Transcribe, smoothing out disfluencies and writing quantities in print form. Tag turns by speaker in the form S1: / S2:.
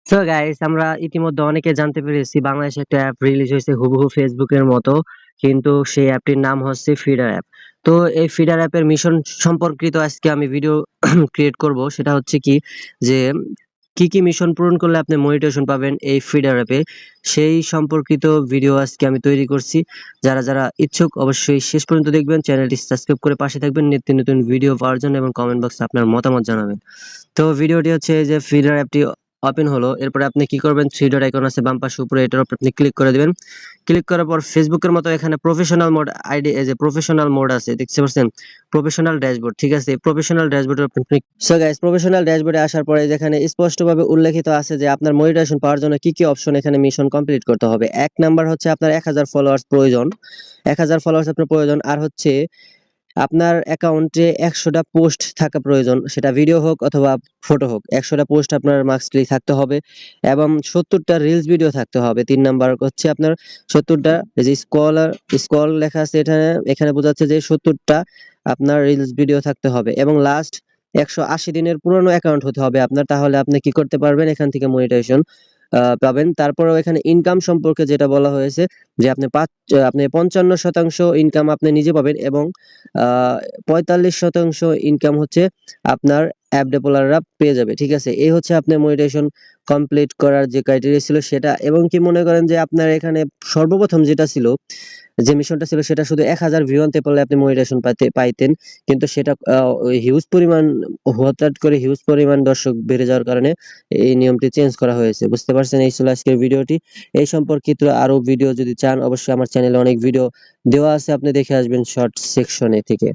S1: So guys, আমরা ইতিমধ্যে অনেকে জানতে পেরেছি বাংলাদেশে একটা অ্যাপ রিলিজ হয়েছে হুবহু ফেসবুকের মতো, কিন্তু সেই অ্যাপটির নাম হচ্ছে ফিডার অ্যাপ। তো এই ফিডার অ্যাপের মিশন সম্পর্কিত আজকে আমি ভিডিও ক্রিয়েট করব। সেটা হচ্ছে কি, যে কি কি মিশন পূরণ করলে আপনি মনিটাইজেশন পাবেন এই ফিডার অ্যাপে, সেই সম্পর্কিত ভিডিও আজকে আমি তৈরি করছি। যারা যারা ইচ্ছুক অবশ্যই শেষ পর্যন্ত দেখবেন, চ্যানেলটি সাবস্ক্রাইব করে পাশে থাকবেন নিত্য নতুন ভিডিও পাওয়ার জন্য, এবং কমেন্ট বক্সে আপনার মতামত জানাবেন। তো ভিডিওটি হচ্ছে এই যে ফিডার অ্যাপটি ওপেন হলো, এরপরে আপনি কি করবেন, থ্রি ডট আইকন আছে বাম পাশে উপরে, এটার উপর আপনি ক্লিক করে দিবেন। ক্লিক করার পর ফেসবুকের মতো এখানে প্রফেশনাল মোড আইডি, এই যে প্রফেশনাল মোড আছে দেখতে পাচ্ছেন, প্রফেশনাল ড্যাশবোর্ড, ঠিক আছে। প্রফেশনাল ড্যাশবোর্ডের উপর ক্লিক। সো গাইস, প্রফেশনাল ড্যাশবোর্ডে আসার পরে যেখানে স্পষ্টভাবে উল্লেখিত আছে যে আপনার মনিটাইজেশন পাওয়ার জন্য কি কি অপশন এখানে মিশন কমপ্লিট করতে হবে। এক নাম্বার হচ্ছে আপনার 1000 ফলোয়ার্স প্রয়োজন, 1000 ফলোয়ার্স আপনার প্রয়োজন। আর হচ্ছে আপনার অ্যাকাউন্টে 100টা পোস্ট থাকা প্রয়োজন, সেটা ভিডিও হোক অথবা ফটো হোক। 100টা পোস্ট আপনার মাস্টলি থাকতে হবে, এবং 70টা রিলস ভিডিও থাকতে হবে। 3 নাম্বার হচ্ছে আপনার 70টা, এই যে স্ক্রল লেখা আছে এখানে, এখানে বোঝাচ্ছে যে 70টা আপনার রিলস ভিডিও থাকতে হবে। এবং লাস্ট 180 দিনের পুরনো অ্যাকাউন্ট হতে হবে আপনার, তাহলে আপনি কি করতে পারবেন, এখান থেকে মনিটাইজেশন পাবেন। তারপরেও এখানে ইনকাম সম্পর্কে যেটা বলা হয়েছে, যে আপনি 55% ইনকাম আপনি নিজে পাবেন, এবং 45% ইনকাম হচ্ছে আপনার অ্যাপ ডেভেলপাররা পেয়ে যাবে, ঠিক আছে। এই হচ্ছে আপনার মনিটাইজেশন কমপ্লিট করার যে ক্রাইটেরিয়া ছিল সেটা। এবং কি মনে করেন যে আপনার এখানে সর্বপ্রথম যেটা ছিল, যে মিশনটা ছিল, সেটা শুধু 1000 ভিউ আনতে পারলে আপনি মনিটাইজেশন পাইতেন। কিন্তু সেটা হিউজ পরিমাণ, হঠাৎ করে হিউজ পরিমাণ দর্শক বেড়ে যাওয়ার কারণে এই নিয়মটি চেঞ্জ করা হয়েছে, বুঝতে পারছেন। এই ছিল আজকের ভিডিওটি। এই সম্পর্কিত আরো ভিডিও যদি চান, অবশ্যই আমার চ্যানেলে অনেক ভিডিও দেওয়া আছে, আপনি দেখে আসবেন শর্ট সেকশনে থেকে।